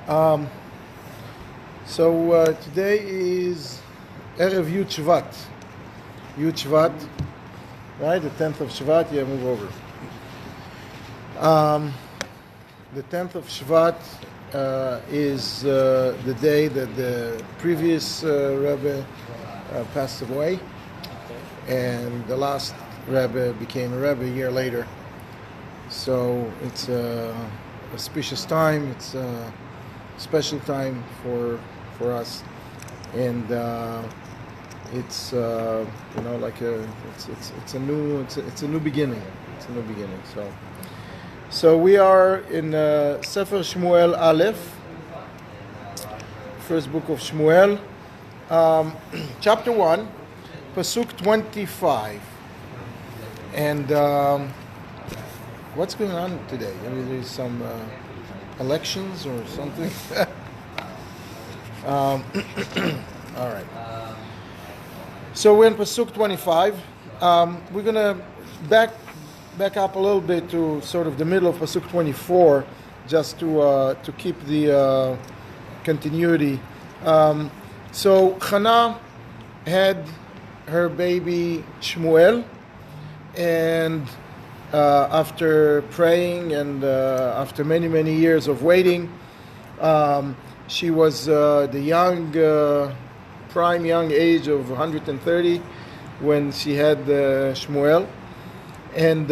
Um, Today is Erev Yud Shvat. Yud Shvat, right? The 10th of Shvat. Yeah, move over. The 10th of Shvat is the day that the previous Rebbe passed away, and the last Rebbe became a Rebbe a year later. So it's a auspicious time. It's a special time for us, and it's like it's a new beginning. It's a new beginning. So we are in Sefer Shmuel I, first book of Shmuel, chapter 1, pasuk 25, and what's going on today? I mean, there's some elections or something. All right. So we're in pasuk 25. We're gonna back up a little bit to sort of the middle of pasuk 24, just to keep the continuity. So Hannah had her baby Shmuel, and after praying and after many years of waiting, she was the prime young age of 130 when she had Shmuel, and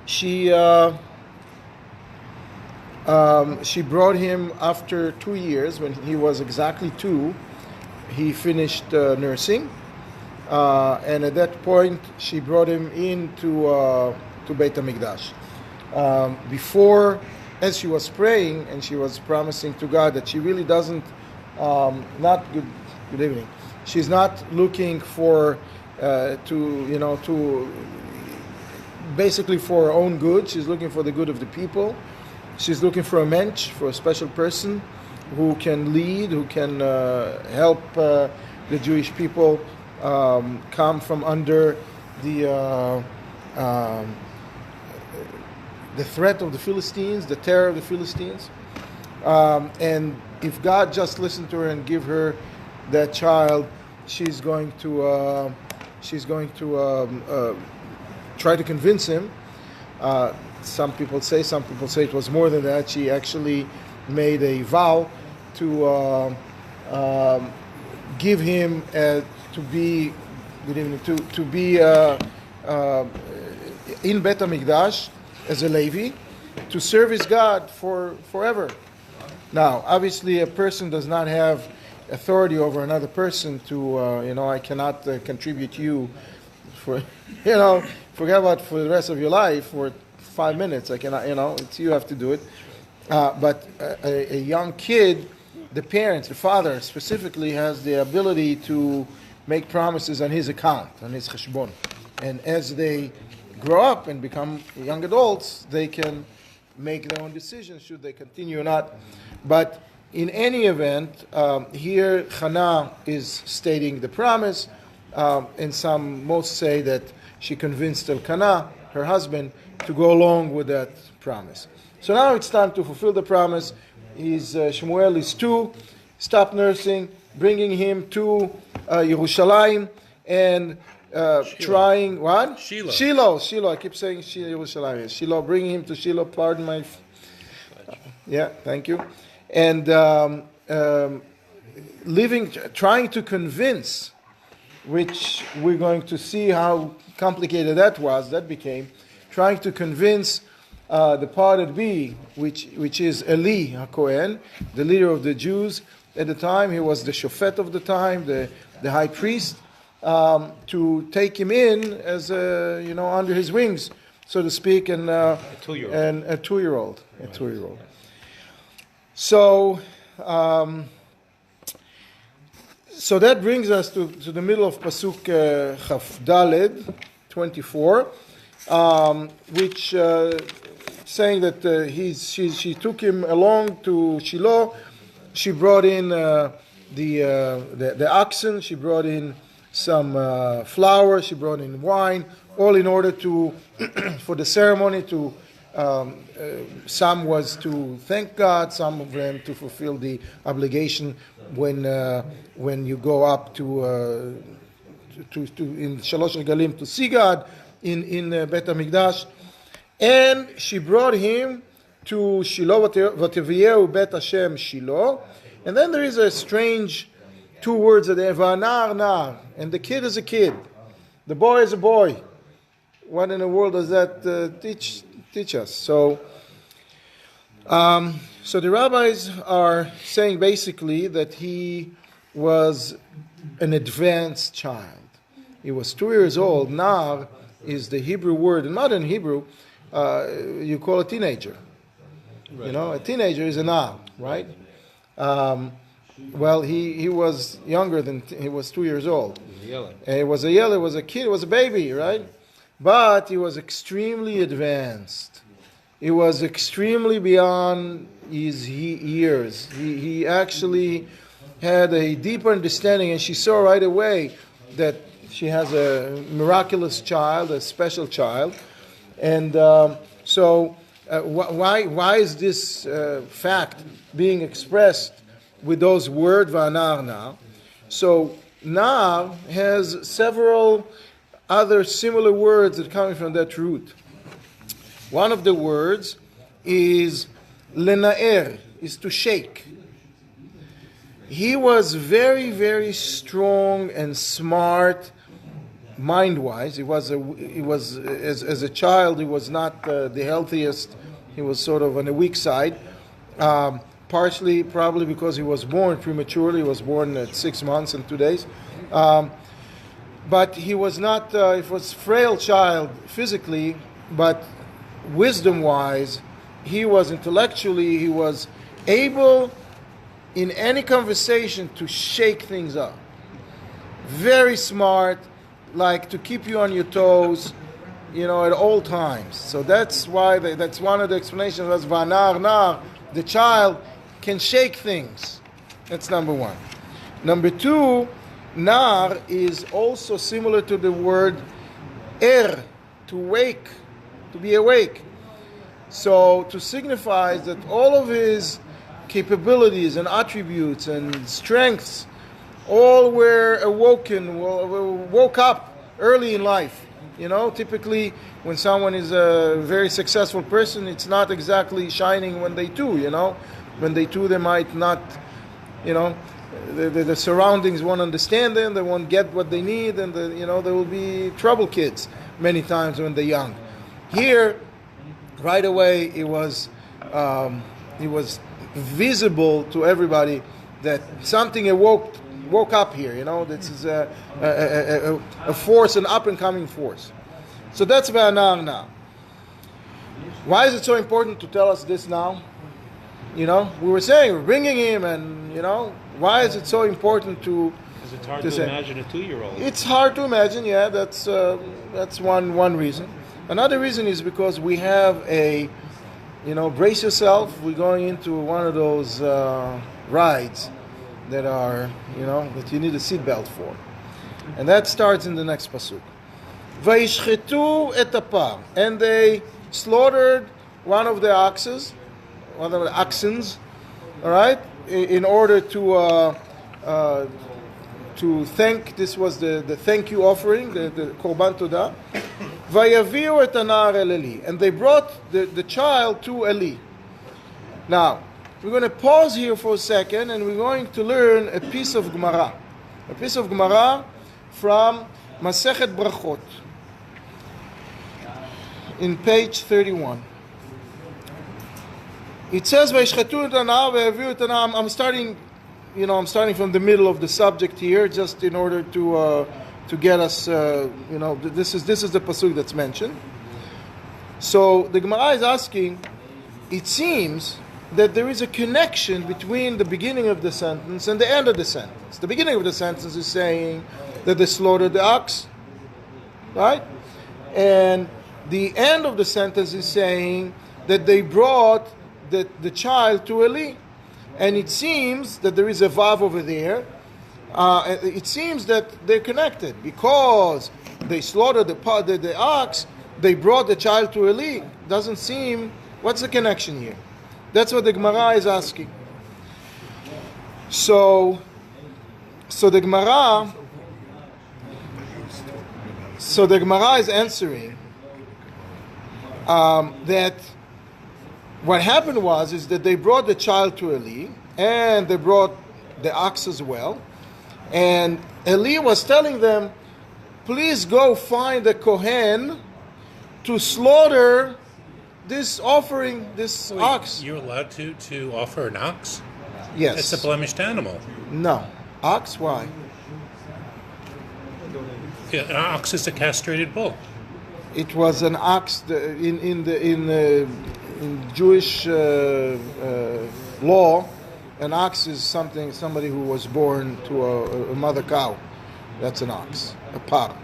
she brought him after 2 years. When he was exactly 2, he finished nursing. And at that point, she brought him into to Beit HaMikdash. Before, as she was praying and she was promising to God that she really doesn't, good evening. She's not looking for to basically for her own good. She's looking for the good of the people. She's looking for a mensch, for a special person who can lead, who can help the Jewish people come from under the threat of the Philistines, the terror of the Philistines. And if God just listened to her and give her that child, she's going to try to convince him. Some people say it was more than that. She actually made a vow to give him to be in Beit HaMikdash as a Levi, to serve his God forever. Now, obviously, a person does not have authority over another person to, I cannot contribute you for, forget about for the rest of your life for 5 minutes. I cannot, it's you have to do it. But a young kid, the parents, the father specifically, has the ability to make promises on his account, on his cheshbon. And as they grow up and become young adults, they can make their own decisions, should they continue or not. But in any event, here Hannah is stating the promise, and most say that she convinced Elkanah, her husband, to go along with that promise. So now it's time to fulfill the promise. Shmuel is 2, stop nursing, bringing him to Yerushalayim, and trying what? Shiloh. I keep saying Yerushalayim. Shiloh, bringing him to Shiloh. Pardon my. Yeah, thank you. And trying to convince, which we're going to see how complicated that became. Trying to convince the parted B, which is Eli HaKohen, the leader of the Jews at the time. He was the shofet of the time, the high priest, to take him in as under his wings, so to speak, and a 2-year-old. So that brings us to the middle of pasuk Chaf Daled 24, which saying that she took him along to Shiloh. She brought in the oxen. She brought in some flour. She brought in wine, all in order to for the ceremony to Some was to thank God, some of them to fulfill the obligation when you go up to in Shalosh Regalim to see God in Bet HaMikdash. And she brought him to Shiloh, V'teviyehu Bet Hashem Shiloh. And then there is a strange two words there, V'anar nar, and the kid is a kid, the boy is a boy. What in the world does that teach us? So the rabbis are saying basically that he was an advanced child. He was 2 years old. Nar is the Hebrew word. In modern Hebrew, you call a teenager. Right. You know, a teenager is a nar, right? Well, he was younger than, he was 2 years old. He was a yellow, was a kid, was a baby, right? But he was extremely advanced. He was extremely beyond his years. He actually had a deep understanding, and she saw right away that she has a miraculous child, a special child. And why is this fact being expressed with those words, va'anar now? So, nar has several other similar words that come from that root. One of the words is lena'er, is to shake. He was very, very strong and smart, mind-wise. He was as a child. He was not the healthiest. He was sort of on the weak side. Partially, probably because he was born prematurely. He was born at 6 months and 2 days. But he was not. He was a frail child physically, but wisdom-wise, he was intellectually. He was able, in any conversation, to shake things up. Very smart, like to keep you on your toes, at all times. So that's why that's one of the explanations was va'anar nar. The child can shake things. That's number one. Number two, nar is also similar to the word er, to wake, to be awake. So to signify that all of his capabilities and attributes and strengths all were woke up early in life. Typically when someone is a very successful person, it's not exactly shining when they do, When they do, they might not, the surroundings won't understand them, they won't get what they need, and, there will be trouble kids many times when they're young. Here, right away, it was visible to everybody that something woke up here, this is a force, an up-and-coming force. So that's va'anar now. Why is it so important to tell us this now? We were saying, we're bringing him, and, why is it so important to... Because it's hard to imagine a 2-year-old. It's hard to imagine, yeah, that's one reason. Another reason is because we have brace yourself, we're going into one of those rides that are, that you need a seatbelt for. And that starts in the next pasuk. Vayishchetu et apar. And they slaughtered one of the oxens, all right, in order to thank, this was the thank you offering, the korban todah. Vayaviu et anar el Eli. And they brought the child to Eli. Now, we're going to pause here for a second, and we're going to learn a piece of Gemara. A piece of Gemara from Masechet Brachot, in page 31. It says, "Vayishchetu et anar vayaviu et anar." I'm starting from the middle of the subject here, just in order to get us, this is the pasuk that's mentioned. So the Gemara is asking, it seems that there is a connection between the beginning of the sentence and the end of the sentence. The beginning of the sentence is saying that they slaughtered the ox, right? And the end of the sentence is saying that they brought the child to Eli. And it seems that there is a vav over there. It seems that they're connected because they slaughtered the ox, they brought the child to Eli. Doesn't seem, what's the connection here? That's what the Gemara is asking. So the Gemara is answering that what happened is that they brought the child to Eli, and they brought the ox as well, and Eli was telling them, please go find the Kohen to slaughter this offering, this ox. You're allowed to offer an ox? Yes. It's a blemished animal. No. Ox, why? Yeah, an ox is a castrated bull. It was an ox in Jewish law. An ox is somebody who was born to a mother cow. That's an ox, a par.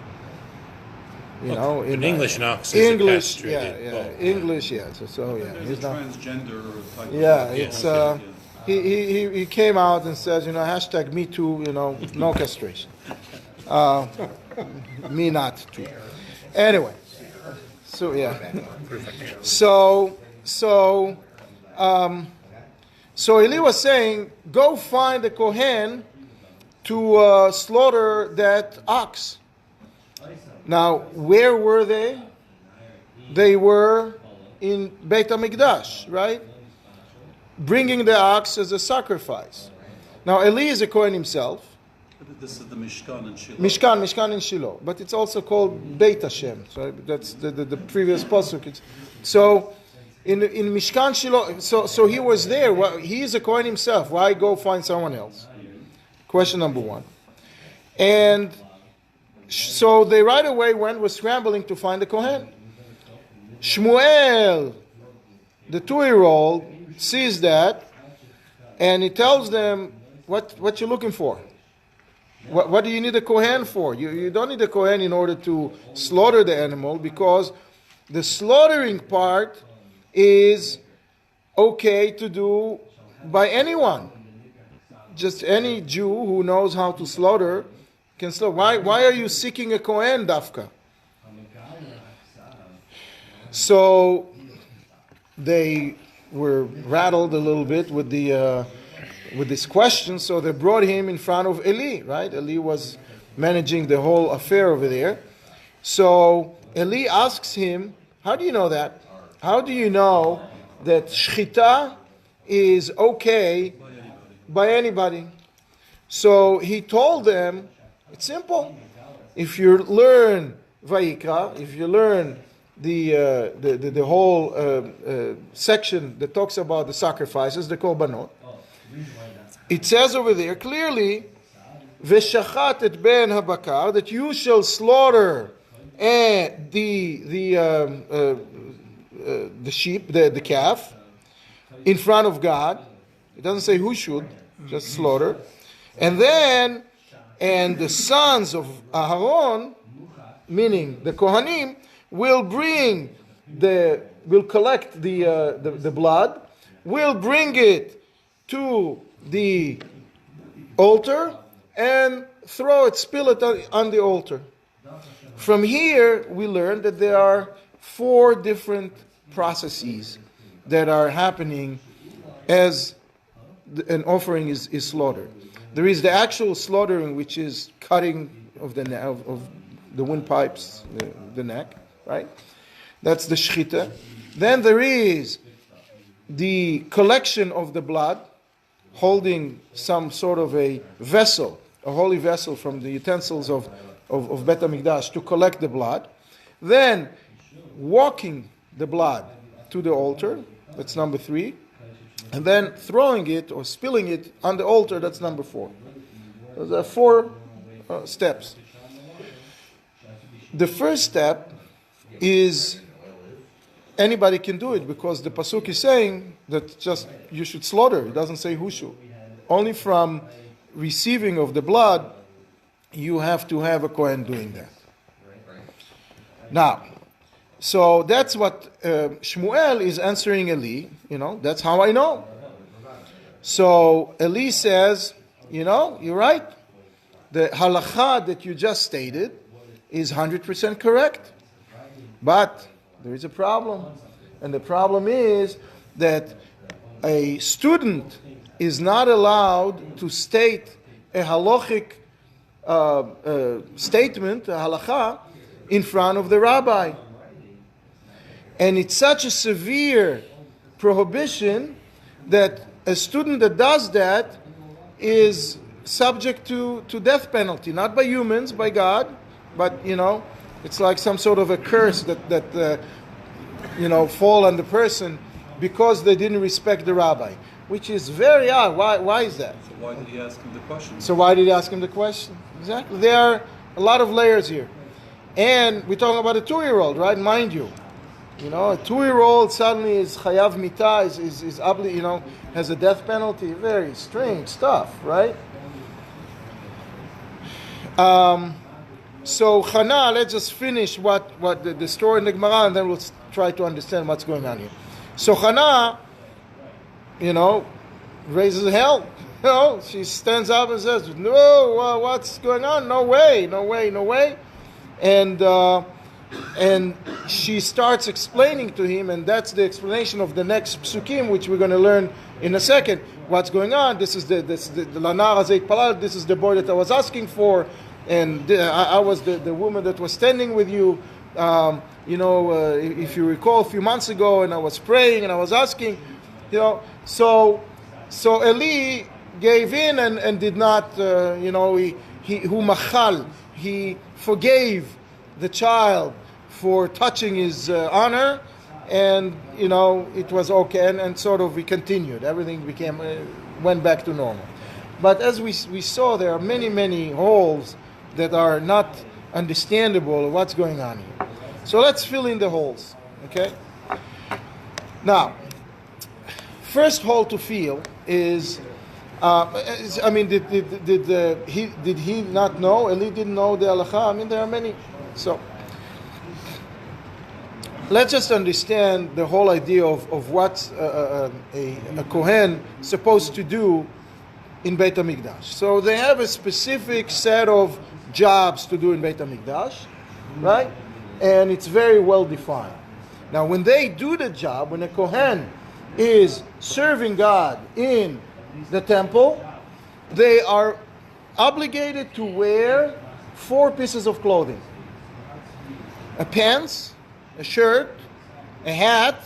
You know, in English, an ox is English, a castrated bull. English, yeah. So yeah, he's not transgender type. Yeah, it's he came out and says, hashtag me too. No castration. Me not too. Anyway, so yeah, so Eli was saying, go find the Kohen to slaughter that ox. Now, where were they? They were in Beit HaMikdash, right? Bringing the ox as a sacrifice. Now, Eli is a Kohen himself. This is the Mishkan in Shiloh. Mishkan in Shiloh. But it's also called Beit Hashem. So that's the previous pasuk. So in Mishkan Shiloh, so he was there. Well, he is a Kohen himself. Why go find someone else? Question number one. And so they right away were scrambling to find the Kohen. Shmuel, the 2-year-old, sees that, and he tells them, what you looking for? What do you need a Kohen for? You don't need a Kohen in order to slaughter the animal, because the slaughtering part is okay to do by anyone. Just any Jew who knows how to slaughter can slaughter. Why are you seeking a Kohen, Dafka? So they were rattled a little bit with this question, so they brought him in front of Eli, right? Eli was managing the whole affair over there. So Eli asks him, how do you know that? How do you know that shchita is okay by anybody? So he told them, it's simple. If you learn Vayikra, if you learn the whole section that talks about the sacrifices, the korbanot, it says over there clearly, "Veshachat et ben habakar," that you shall slaughter the sheep, the calf, in front of God. It doesn't say who should, just slaughter. And then, and the sons of Aharon, meaning the Kohanim, will collect the blood, will bring it to the altar and spill it on the altar. From here, we learn that there are 4 different processes that are happening as an offering is slaughtered. There is the actual slaughtering, which is cutting of the windpipes, the neck, right? That's the shchita. Then there is the collection of the blood, holding some sort of a vessel, a holy vessel from the utensils of Bet HaMikdash to collect the blood. Then walking the blood to the altar, that's number 3. And then throwing it or spilling it on the altar, that's number 4. Those are 4 steps. The first step is anybody can do it, because the pasuk is saying that just you should slaughter. It doesn't say who should. Only from receiving of the blood, you have to have a Kohen doing that. Now, so that's what Shmuel is answering Eli. That's how I know. So Eli says, you're right. The halakha that you just stated is 100% correct. But there is a problem. And the problem is that a student is not allowed to state a halachic statement, a halacha, in front of the rabbi. And it's such a severe prohibition that a student that does that is subject to death penalty, not by humans, by God, but, it's like some sort of a curse that fall on the person because they didn't respect the rabbi, which is very odd. Why is that? So why did he ask him the question? Exactly. There are a lot of layers here. And we're talking about a 2-year-old, right? Mind you. A 2-year-old suddenly is chayav mita, has a death penalty. Very strange stuff, right? So Hannah, let's just finish what the story in the Gemara, and then we'll try to understand what's going on here. So Hannah, raises hell. She stands up and says, "No, what's going on? No way. And she starts explaining to him, and that's the explanation of the next psukim, which we're going to learn in a second. What's going on? This is the lanar hazeit palal. This is the boy that I was asking for, and I was the woman that was standing with you. If you recall, a few months ago, and I was praying and I was asking, So Eli gave in and did not, he forgave the child for touching his honor, and it was okay, and sort of we continued. Everything went back to normal. But as we saw, there are many holes that are not understandable of what's going on here. So let's fill in the holes, okay? Now, first hole to fill is, did he not know? Eli didn't know the halacha? There are many. So, let's just understand the whole idea of what a Kohen supposed to do in Beit HaMikdash. So they have a specific set of jobs to do in Beit HaMikdash, right? And it's very well defined. Now, when they do the job, when a Kohen is serving God in the temple, they are obligated to wear 4 pieces of clothing: a pants, a shirt, a hat,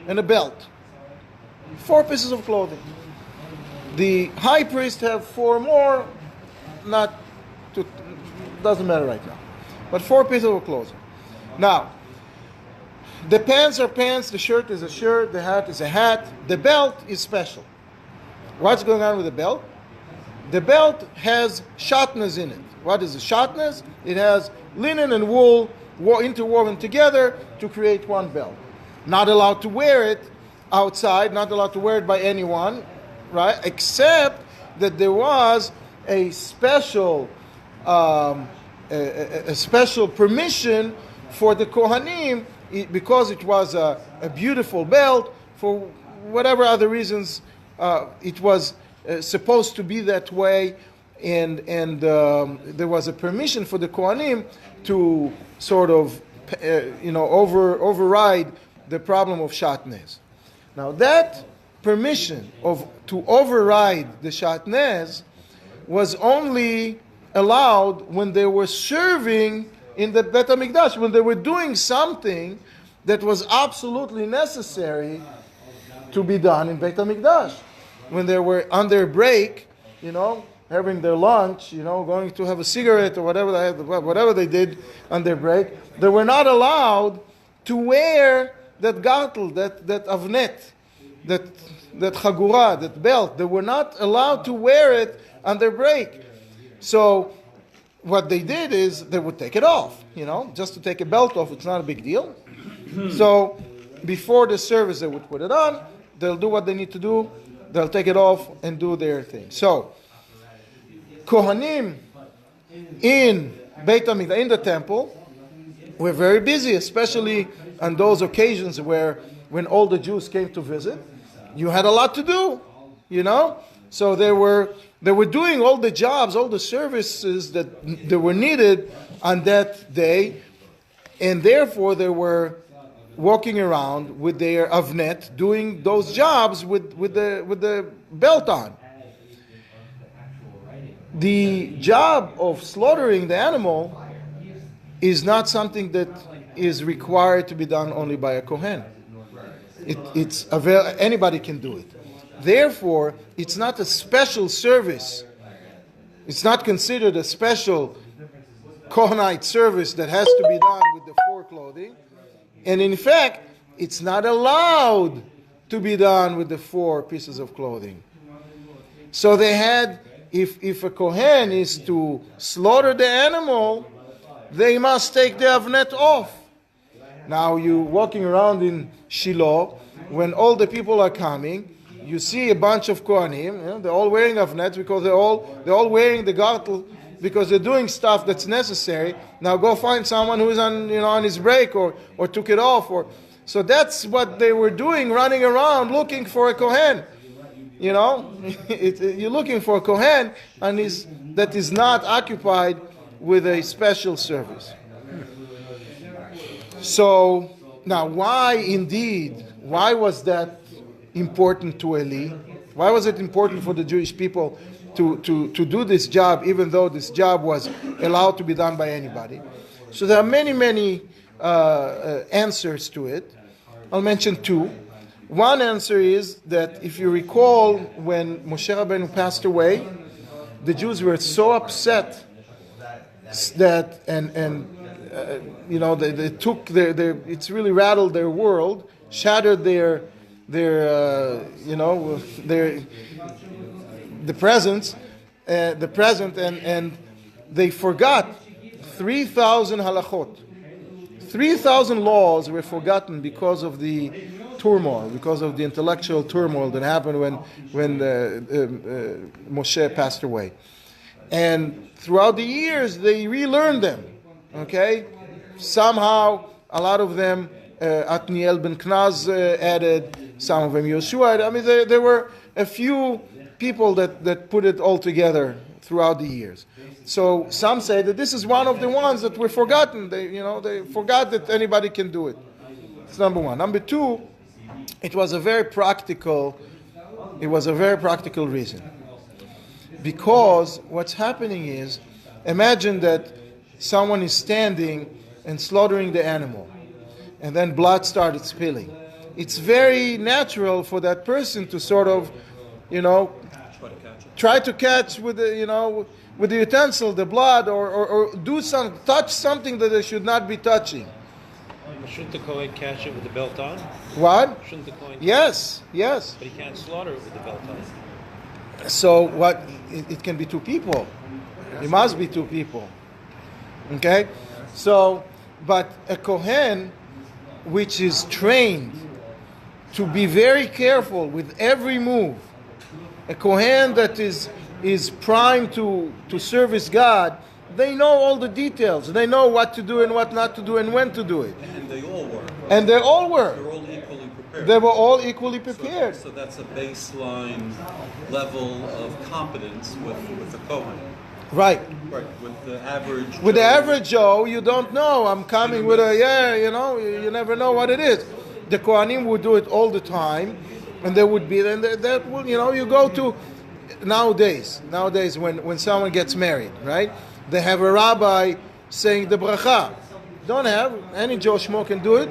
and a belt. 4 pieces of clothing. The high priest have 4 more, doesn't matter right now, but 4 pieces of clothing. Now, the pants are pants, the shirt is a shirt, the hat is a hat, the belt is special. What's going on with the belt? The belt has shatnez in it. What is the shatnez? It has linen and wool interwoven together to create one belt. Not allowed to wear it outside, not allowed to wear it by anyone, right? Except that there was a special special permission for the Kohanim, because it was a beautiful belt. For whatever other reasons, it was supposed to be that way, and there was a permission for the Kohanim to sort of override the problem of shatnez. Now that permission to override the shatnez was only allowed when they were serving in the Beit HaMikdash, when they were doing something that was absolutely necessary to be done in Beit HaMikdash. When they were on their break, having their lunch, going to have a cigarette or whatever they did on their break, they were not allowed to wear that gartel, that avnet, that chagura, that belt. They were not allowed to wear it on their break. So what they did is they would take it off, just to take a belt off. It's not a big deal. So before the service, they would put it on. They'll do what they need to do. They'll take it off and do their thing. So Kohanim in Beit HaMikdash, in the temple, were very busy, especially on those occasions when all the Jews came to visit. You had a lot to do, So they were doing all the jobs, all the services that were needed on that day, And therefore they were walking around with their avnet, doing those jobs with the belt on. The job of slaughtering the animal is not something that is required to be done only by a kohen. Anybody can do it. Therefore, it's not a special service. It's not considered a special Kohanite service that has to be done with the foreclothing. And in fact, it's not allowed to be done with the 4 pieces of clothing. So they had, if a Kohen is to slaughter the animal, they must take the avnet off. Now you walking around in Shiloh, when all the people are coming, you see a bunch of Kohanim, they're all wearing avnets because they're all wearing the gartel because they're doing stuff that's necessary. Now go find someone who's on his break or took it off. So that's what they were doing, running around looking for a Kohen. You're looking for a Kohen and that is not occupied with a special service. So now why was that important to Eli? Why was it important for the Jewish people to do this job, even though this job was allowed to be done by anybody? So there are many answers to it. I'll mention 2. One answer is that if you recall, when Moshe Rabbeinu passed away, the Jews were so upset that they took it's really rattled their world, shattered the present, and they forgot 3,000 halachot. 3,000 laws were forgotten because of the turmoil, because of the intellectual turmoil that happened when Moshe passed away. And throughout the years, they relearned them. Okay, somehow a lot of them Atniel ben Knaz added, some of them Yoshua added. I mean, there were a few people that put it all together throughout the years. So some say that this is one of the ones that were forgotten. They forgot that anybody can do it. It's number one. Number 2, it was a very practical reason. Because what's happening is, imagine that someone is standing and slaughtering the animal, and then blood started spilling. It's very natural for that person to sort of, try to catch with the, with the utensil, the blood, or touch something that they should not be touching. Shouldn't the Kohen catch it with the belt on? What? Shouldn't the Kohen? Yes. But he can't slaughter it with the belt on. So what? It can be 2 people. It must be 2 people. Okay? So, but a Kohen, which is trained to be very careful with every move, a Kohen that is primed to service God, they know all the details. They know what to do and what not to do and when to do it. And they all were. And they all were. They're all equally prepared. They were all equally prepared. So that's a baseline level of competence with the Kohen. Right. With the average With Joe, the average Joe, you don't know. I'm coming with you never know what it is. The Kohanim would do it all the time, and there would be, and that will, you go to, nowadays when someone gets married, right? They have a rabbi saying the bracha. Don't have, any Joe Schmo can do it,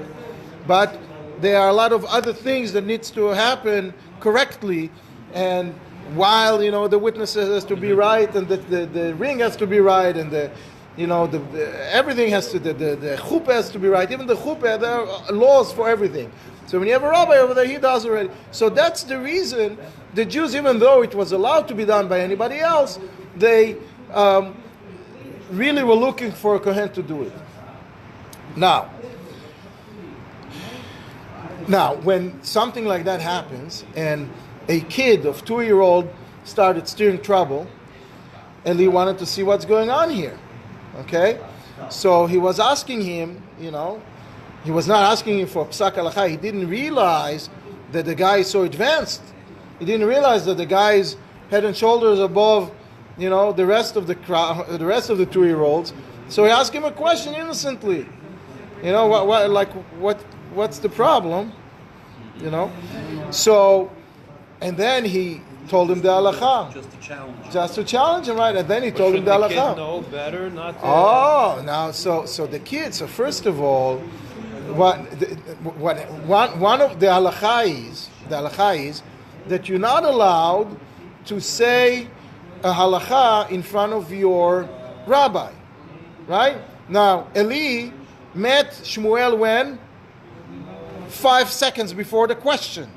but there are a lot of other things that needs to happen correctly, and while the witnesses has to be right, and the ring has to be right, and everything has to, the chuppah has to be right. Even the chuppah, there are laws for everything. So when you have a rabbi over there, he does already. So that's the reason the Jews, even though it was allowed to be done by anybody else, they really were looking for a Kohen to do it. Now, when something like that happens, and a kid of 2-year-old started stirring trouble, Eli wanted to see what's going on here. Okay? So he was asking him, he was not asking him for psak halacha. He didn't realize that the guy is so advanced. He didn't realize that the guy is head and shoulders above, the rest of the crowd, the rest of the 2-year-olds. So he asked him a question innocently. You know, what's the problem? You know? So, and then he told him the halakha. Just to challenge him, right? And then he told him the halakha. Shouldn't the kid know better, not to... Oh, now, so the kid, so first of all, one of the halakha is that you're not allowed to say a halakha in front of your rabbi, right? Now, Eli met Shmuel when? 5 seconds before the question.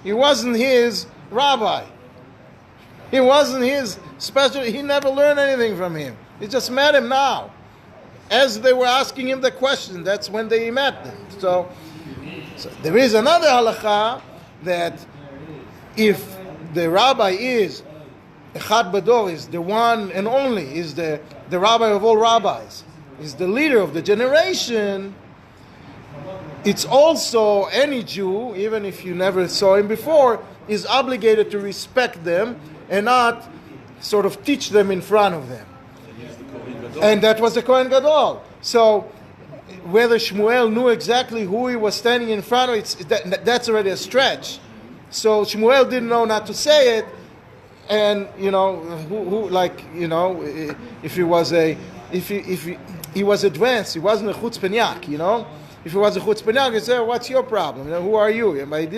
He wasn't his rabbi. He wasn't his special, he never learned anything from him. He just met him now. As they were asking him the question, that's when they met him. So there is another halakha that if the rabbi is Echad Bador, is the one and only, is the rabbi of all rabbis, is the leader of the generation, it's also any Jew, even if you never saw him before, is obligated to respect them and not sort of teach them in front of them. And that was the Kohen Gadol. So whether Shmuel knew exactly who he was standing in front of, that's already a stretch. So Shmuel didn't know not to say it, and you know who like you know if he was he was advanced, he wasn't a chutzpaniak, you know. If he was a chutzpaniak, he said, "What's your problem? You know, who are you?" But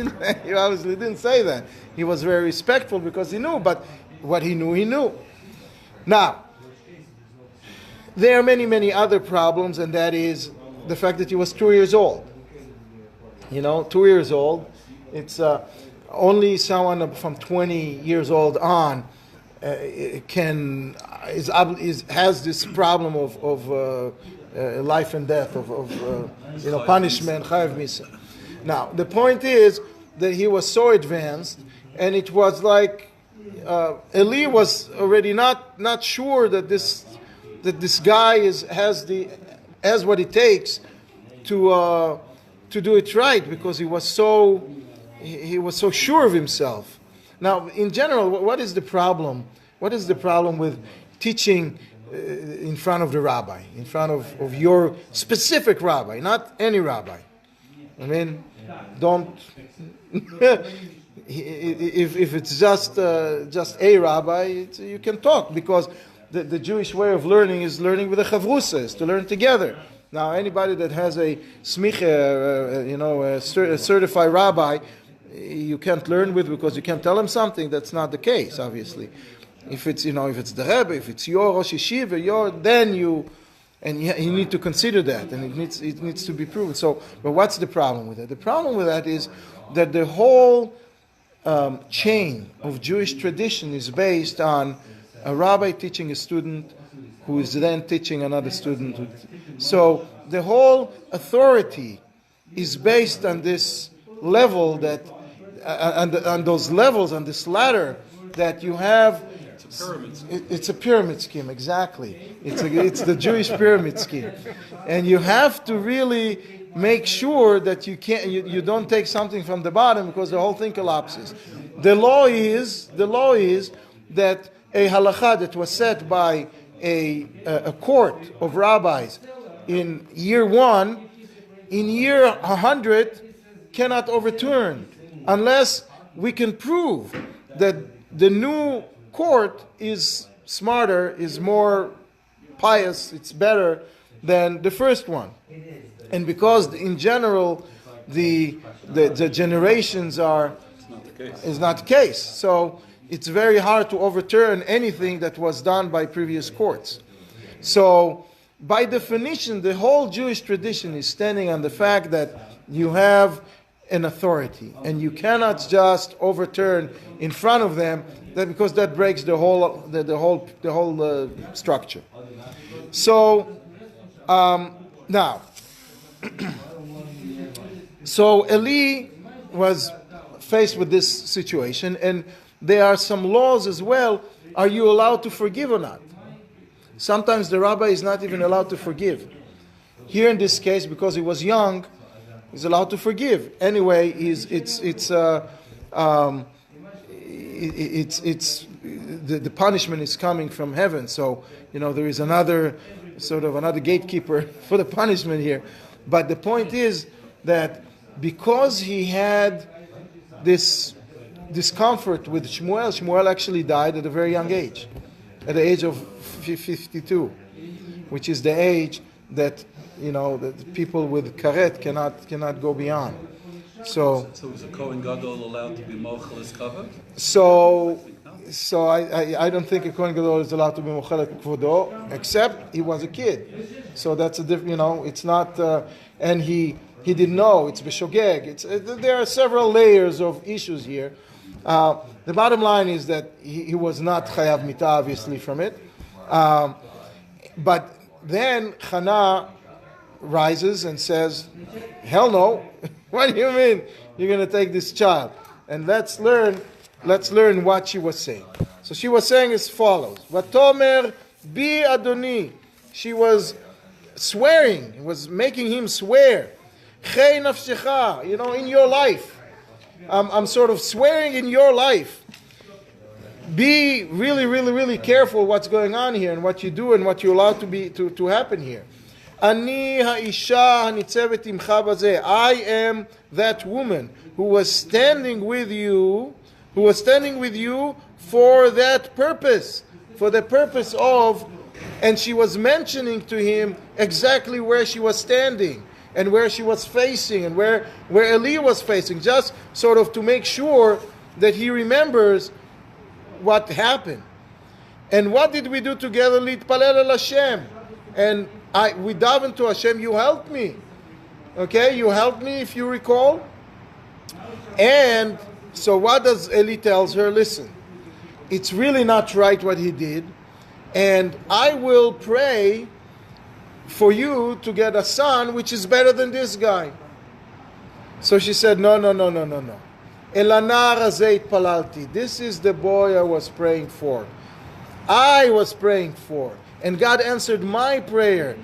he obviously didn't say that. He was very respectful because he knew, but what he knew, he knew. Now, there are many, many other problems, and that is the fact that he was 2 years old. You know, 2 years old. It's only someone from 20 years old on has this problem of life and death, of punishment, chayav misa. Now, the point is that he was so advanced, and it was like Eli was already not sure that this guy has what it takes to do it right, because he was so sure of himself. Now, in general, what is the problem? What is the problem with teaching in front of the rabbi, in front of your specific rabbi, not any rabbi? I mean, don't. If it's just a rabbi, you can talk, because the Jewish way of learning is learning with a chavrusa, is to learn together. Now, anybody that has a smicha, a certified rabbi, you can't learn with because you can't tell him something. That's not the case, obviously. If it's the Rebbe, if it's your Rosh Yeshiva, then you need to consider that, and it needs to be proven. So, but what's the problem with that? The problem with that is that the whole chain of Jewish tradition is based on a rabbi teaching a student, who is then teaching another student. So the whole authority is based on this level that, on those levels, on this ladder that you have. It's a pyramid scheme, exactly. It's the Jewish pyramid scheme, and you have to really make sure that you don't take something from the bottom, because the whole thing collapses. The law is that a halakha that was set by a court of rabbis in year 1, in year 100 cannot overturn, unless we can prove that the new court is smarter, is more pious, it's better than the first one. And because in general the generations is not the case. So it's very hard to overturn anything that was done by previous courts. So by definition, the whole Jewish tradition is standing on the fact that you have an authority, and you cannot just overturn in front of them, because that breaks the whole structure. So now, so Eli was faced with this situation, and there are some laws as well. Are you allowed to forgive or not? Sometimes the rabbi is not even allowed to forgive. Here in this case, because he was young, he's allowed to forgive. Anyway, the punishment is coming from heaven. So there is another gatekeeper for the punishment here. But the point is that because he had this discomfort with Shmuel actually died at a very young age, at the age of 52, which is the age that that people with karet cannot go beyond. So was a Kohen Gadol allowed to be mochel his kavod? So I don't think a Kohen Gadol is allowed to be mochel et kvodo, except he was a kid. So that's a different, it's not, and he didn't know, it's b'shogeg. There are several layers of issues here. The bottom line is that he was not chayav mita, obviously, from it. But then Hannah rises and says, hell no, what do you mean you're going to take this child? And let's learn what she was saying. So she was saying as follows, Vatomer bi Adoni. She was swearing, was making him swear. Chei nafshecha, in your life. I'm sort of swearing in your life. Be really, really, really careful what's going on here and what you do and what you allow to happen here. Ani ha'isha hanitzvet imcha bazeh. I am that woman who was standing with you for that purpose, for the purpose of, and she was mentioning to him exactly where she was standing and where she was facing and where Eli was facing, just sort of to make sure that he remembers what happened. And what did we do together? Litpalel el Hashem. And we davened to Hashem, you helped me. Okay, you helped me, if you recall. And so what does Eli tells her? Listen, it's really not right what he did, and I will pray for you to get a son which is better than this guy. So she said, no. Elanar hazeh palalti. This is the boy I was praying for. I was praying for. And God answered my prayer.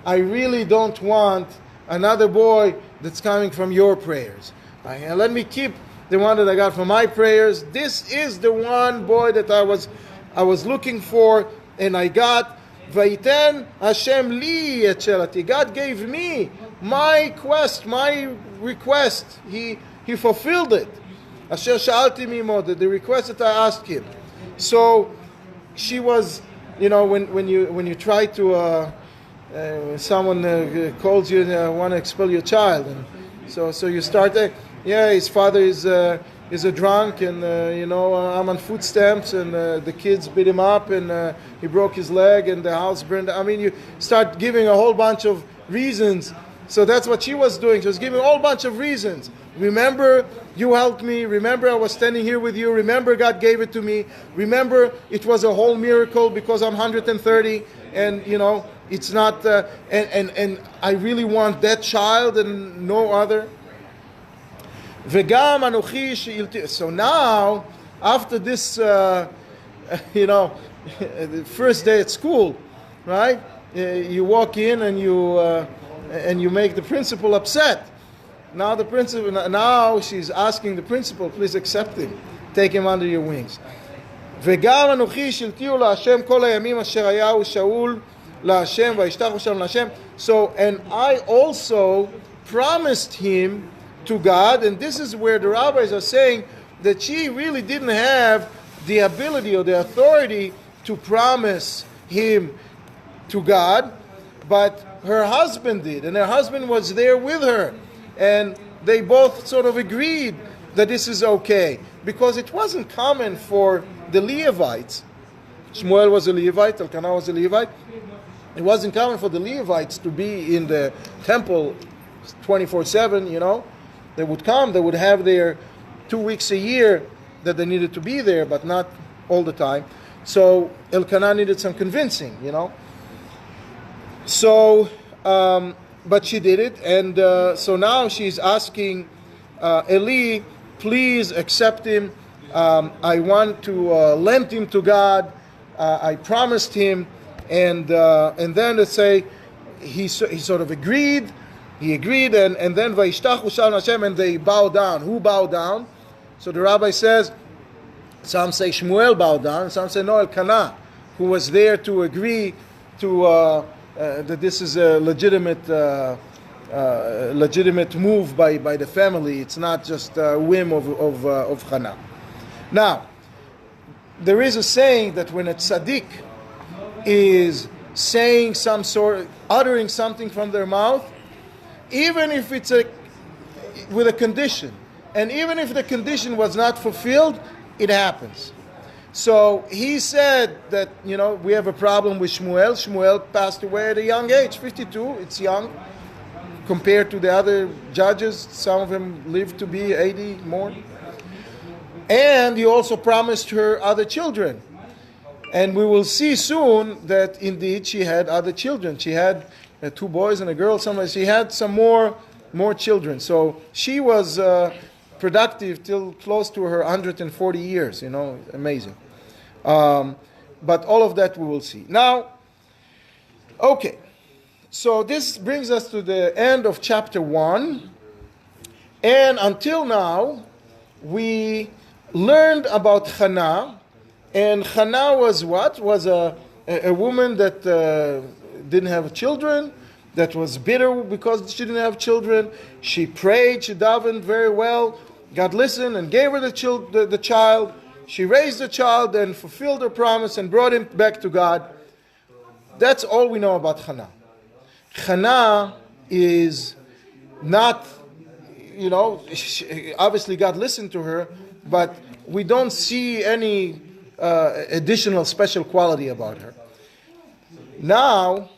I really don't want another boy that's coming from your prayers. Let me keep the one that I got from my prayers. This is the one boy that I was looking for, and I got. Vayiten Hashem li et shelati. God gave me my quest, my request. He fulfilled it. Asher sha'alti mimo, the request that I asked him. So she was, when you try to, someone calls you and want to expel your child, and so you start there. Yeah, his father is a drunk, and I'm on food stamps, and the kids beat him up, and he broke his leg, and the house burned. I mean, you start giving a whole bunch of reasons. So that's what she was doing. She was giving a whole bunch of reasons. Remember, you helped me. Remember, I was standing here with you. Remember, God gave it to me. Remember, it was a whole miracle because I'm 130, and it's not. And I really want that child and no other. So now, after this, the first day at school, right? You walk in and you make the principal upset. Now she's asking the principal, please accept him, take him under your wings. So, and I also promised him to God, and this is where the rabbis are saying that she really didn't have the ability or the authority to promise him to God, but her husband did, and her husband was there with her, and they both sort of agreed that this is okay, because it wasn't common for the Levites. Shmuel was a Levite, Elkanah was a Levite. It wasn't common for the Levites to be in the temple 24/7, They would come, they would have their 2 weeks a year that they needed to be there, but not all the time. So Elkanah needed some convincing, So, but she did it, and so now she's asking Eli, please accept him. I want to lend him to God. I promised him, and then let's say he sort of agreed. He agreed, and then Vayishtachu Shalom Hashem, and they bow down. Who bowed down? So the rabbi says, some say Shmuel bowed down, some say no, Elkanah, who was there to agree to that this is a legitimate legitimate move by the family. It's not just a whim of Hannah. Now, there is a saying that when a tzaddik is saying uttering something from their mouth, even if it's with a condition, and even if the condition was not fulfilled, it happens. So he said that, we have a problem with Shmuel. Shmuel passed away at a young age, 52. It's young compared to the other judges. Some of them lived to be 80 more. And he also promised her other children. And we will see soon that indeed she had other children. She had 2 boys and a girl. She had some more children. So she was productive till close to her 140 years. Amazing. But all of that we will see. Now, okay. So this brings us to the end of chapter 1. And until now, we learned about Hannah. And Hannah was what? Was a woman that didn't have children, that was bitter because she didn't have children. She prayed, she davened very well. God listened and gave her the child. She raised the child and fulfilled her promise and brought him back to God. That's all we know about Hannah. Hannah is not, obviously God listened to her, but we don't see any additional special quality about her. Now,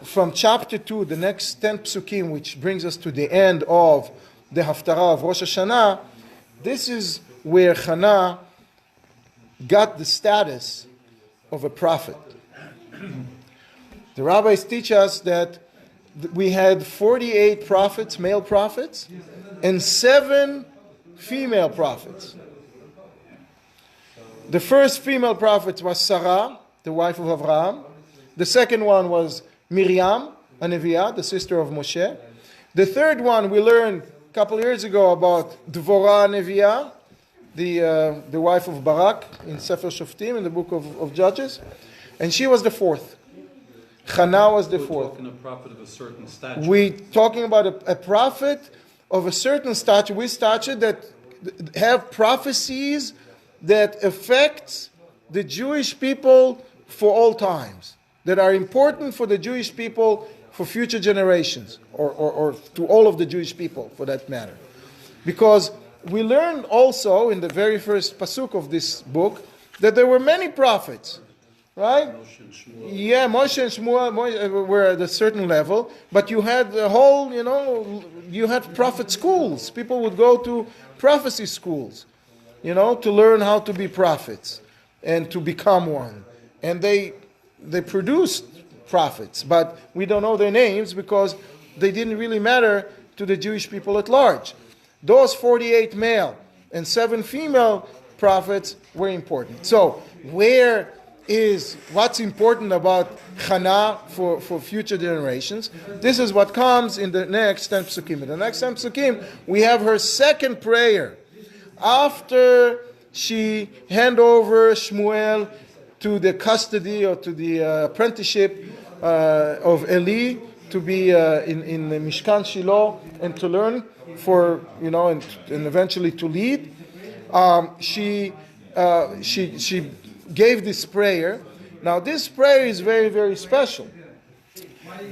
from chapter 2, the next 10 psukim, which brings us to the end of the Haftarah of Rosh Hashanah, this is where Hannah got the status of a prophet. The rabbis teach us that we had 48 prophets, male prophets, and 7 female prophets. The first female prophet was Sarah, the wife of Abraham. The second one was Miriam, a Neviah, the sister of Moshe. The third one we learned a couple years ago about Dvorah Neviah, the wife of Barak in Sefer Shoftim, in the book of Judges. And she was the fourth. Hannah was the fourth. We're talking a prophet of a certain stature. We're talking about a prophet of a certain stature, with stature that have prophecies that affect the Jewish people for all times, that are important for the Jewish people for future generations, or to all of the Jewish people for that matter. Because we learned also in the very first pasuk of this book that there were many prophets, right? Yeah, Moshe and Shmuel were at a certain level, but you had the whole, you had prophet schools. People would go to prophecy schools, to learn how to be prophets and to become one. And they produced prophets, but we don't know their names because they didn't really matter to the Jewish people at large. Those 48 male and 7 female prophets were important. So, what's important about Hannah for future generations? This is what comes in the next 10 psukim. In the next 10 psukim, we have her second prayer. After she hand over Shmuel to the custody or to the apprenticeship of Eli, to be in the Mishkan Shiloh and to learn and eventually to lead. She gave this prayer. Now this prayer is very, very special.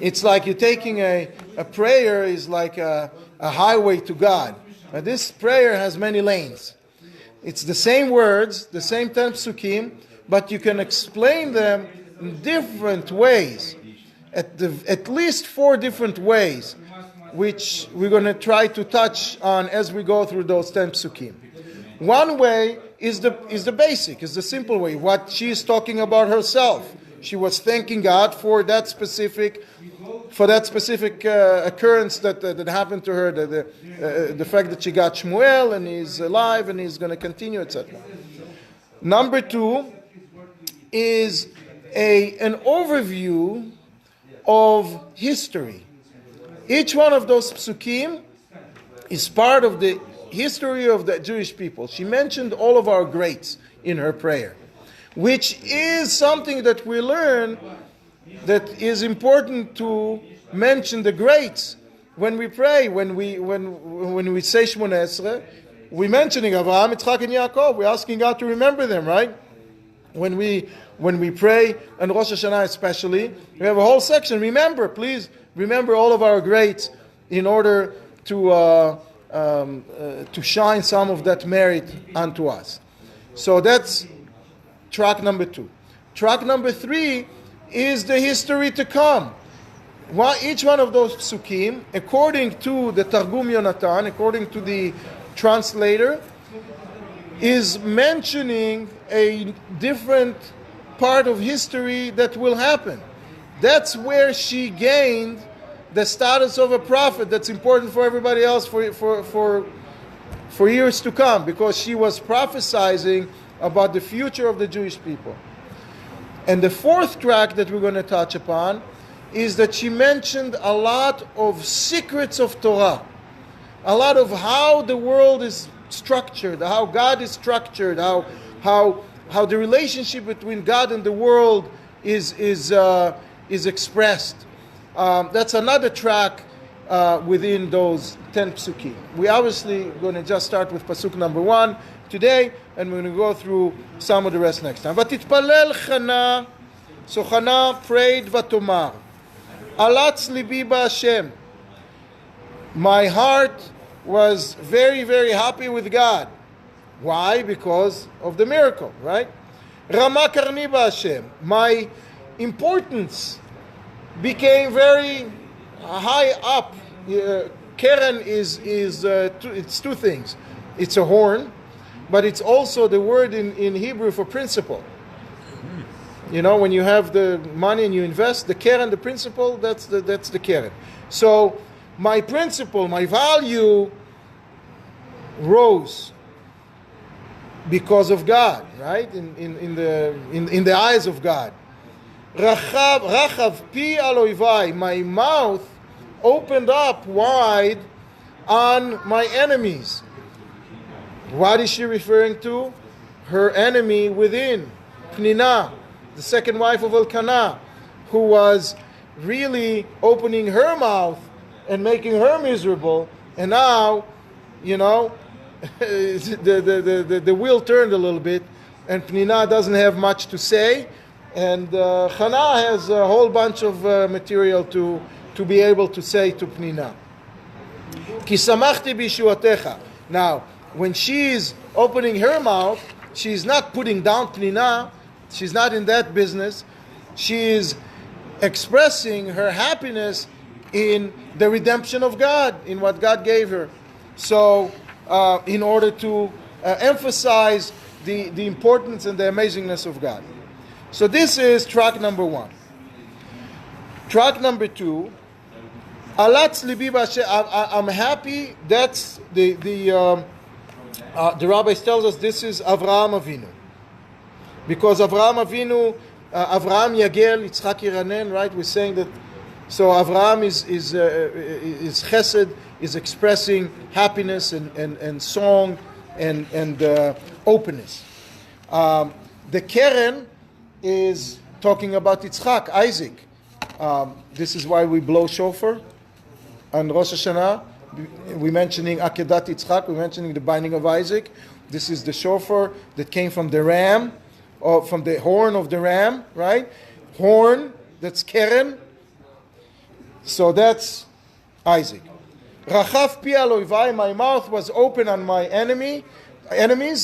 It's like you're taking a prayer is like a highway to God. Now this prayer has many lanes. It's the same words, the same 10 psukim, but you can explain them in different ways. At least 4 different ways, which we're going to try to touch on as we go through those 10 psukim. One way is the basic, is the simple way. What she is talking about herself. She was thanking God for that specific occurrence that happened to her, the fact that she got Shmuel and he's alive and he's going to continue, etc. Number 2 is an overview of history. Each one of those psukim is part of the history of the Jewish people. She mentioned all of our greats in her prayer, which is something that we learn that is important to mention the greats, when we pray, when we say Shmoneh Esrei, we're mentioning Avraham, Yitzchak, and Yaakov. We're asking God to remember them, right? When we pray, and Rosh Hashanah especially, we have a whole section. Remember, please remember all of our greats in order to shine some of that merit unto us. So that's track number 2. Track number 3 is the history to come. Each one of those psukim, according to the Targum Yonatan, according to the translator, is mentioning a different part of history that will happen. That's where she gained the status of a prophet that's important for everybody else for years to come, because she was prophesizing about the future of the Jewish people. And the 4th track that we're going to touch upon is that she mentioned a lot of secrets of Torah, a lot of how the world is structured, how God is structured, how the relationship between God and the world is expressed. That's another track within those 10 psukim. We obviously going to just start with pasuk number 1 today, and we're going to go through some of the rest next time. Vatitpalel Chana, so Chana prayed vatomar, alatz libi ba'Hashem. My heart was very, very happy with God. Why? Because of the miracle, right? Rama karni ba'Hashem. My importance became very high up. Keren it's 2 things. It's a horn, but it's also the word in Hebrew for principle. You know, when you have the money and you invest, the keren, the principle, that's the keren. So my principle, my value rose because of God, right? In the eyes of God. Rachav pi al oivai, my mouth opened up wide on my enemies. What is she referring to? Her enemy within, Pnina, the second wife of Elkanah, who was really opening her mouth and making her miserable. And now, you know, the wheel turned a little bit, and Pnina doesn't have much to say, and Chana has a whole bunch of material to be able to say to Pnina. Ki samachti bishuatecha. Now, when she's opening her mouth, she's not putting down Pnina. She's not in that business. She is expressing her happiness in the redemption of God, in what God gave her. So, in order to emphasize the importance and the amazingness of God. So this is track number 1. Track number 2, Alatz libi b'Hashem. I'm happy. That's the rabbis tells us this is Avraham Avinu, because Avraham Avinu, Avraham Yagel, Yitzchak Yiranen, right? We're saying that. So Avraham is chesed, is expressing happiness and song and openness. The Keren is talking about Yitzchak, Isaac. This is why we blow shofar on Rosh Hashanah. We're mentioning Akedat Yitzchak, we're mentioning the binding of Isaac. This is the shofar that came from the ram, or from the horn of the ram, right? Horn, that's Keren. So that's Isaac. Rachav pi al oivai, my mouth was open on my enemies.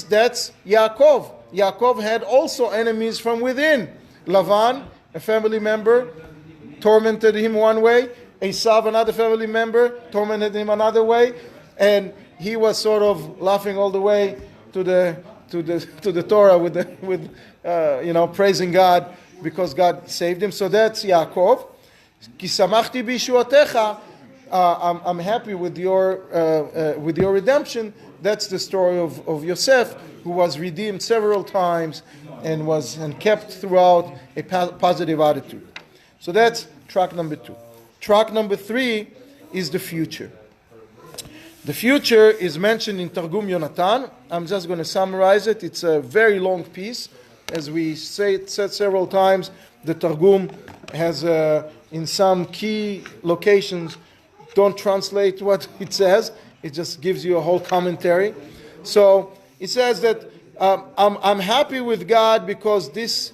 That's Yaakov. Yaakov had also enemies from within. Lavan, a family member, tormented him one way. Esav, another family member, tormented him another way. And he was sort of laughing all the way to the Torah with praising God because God saved him. So that's Yaakov. Ki samachti bishuatecha. I'm happy with your redemption. That's the story of Yosef, who was redeemed several times and kept throughout a positive attitude. So that's track number 2. Track number 3 is the future. The future is mentioned in Targum Yonatan. I'm just going to summarize it. It's a very long piece. As we said several times, the Targum has, in some key locations, don't translate what it says. It just gives you a whole commentary. So it says that I'm happy with God because this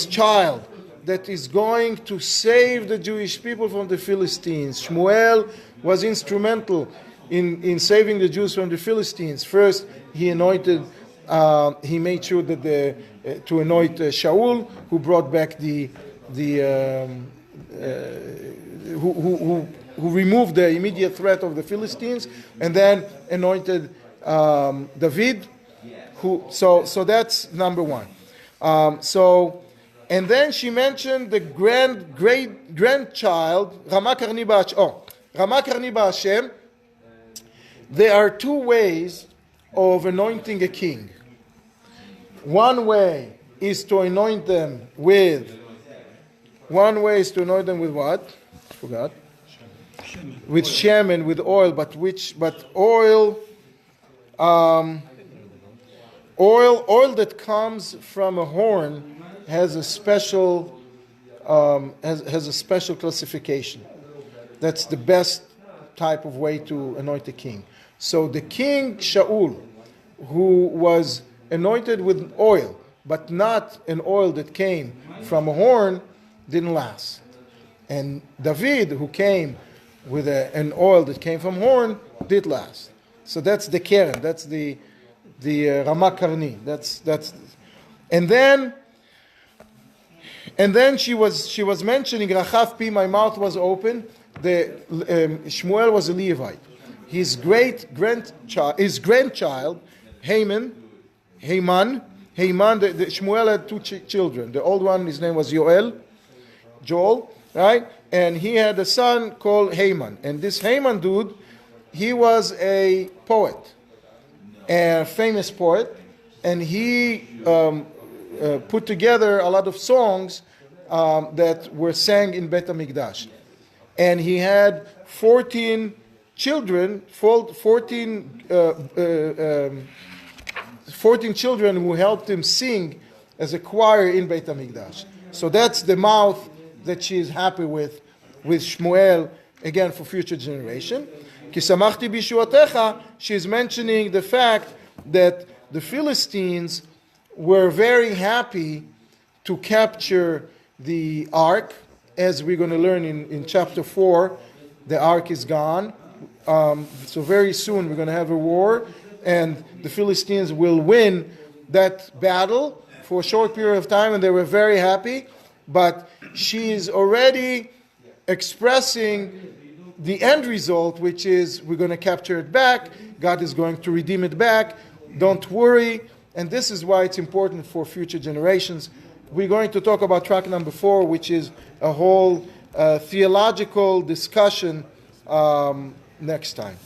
child that is going to save the Jewish people from the Philistines. Shmuel was instrumental in saving the Jews from the Philistines. First, he anointed. He made sure that to anoint Shaul, who brought back who removed the immediate threat of the Philistines, and then anointed David. So that's number one. And then she mentioned the great-grandchild, Rama Karni Ba'Hashem. There are two ways of anointing a king. One way is to anoint them with what? With shem and with oil, but oil that comes from a horn has a special classification. That's the best type of way to anoint a king. So the king Shaul, who was anointed with oil, but not an oil that came from a horn, didn't last. And David, who came with an oil that came from horn, did last. So that's the keren. That's the Rama Karni. That's and then she was mentioning Rachav Pi, my mouth was open. Shmuel was a Levite. His grandchild, Haman. Shmuel had two children. The old one, his name was Joel, right? And he had a son called Haman. And this Haman dude, he was a poet, a famous poet, and he put together a lot of songs that were sang in Bet HaMikdash. And he had 14 children, 14 children who helped him sing as a choir in Beit HaMikdash. So that's the mouth that she is happy with Shmuel, again, for future generation. Ki samachti bishuatecha, she is mentioning the fact that the Philistines were very happy to capture the ark. As we're going to learn in chapter 4, the ark is gone. So very soon we're going to have a war, and the Philistines will win that battle for a short period of time, and they were very happy. But she is already expressing the end result, which is we're going to capture it back. God is going to redeem it back. Don't worry. And this is why it's important for future generations. We're going to talk about track number 4, which is a whole theological discussion next time.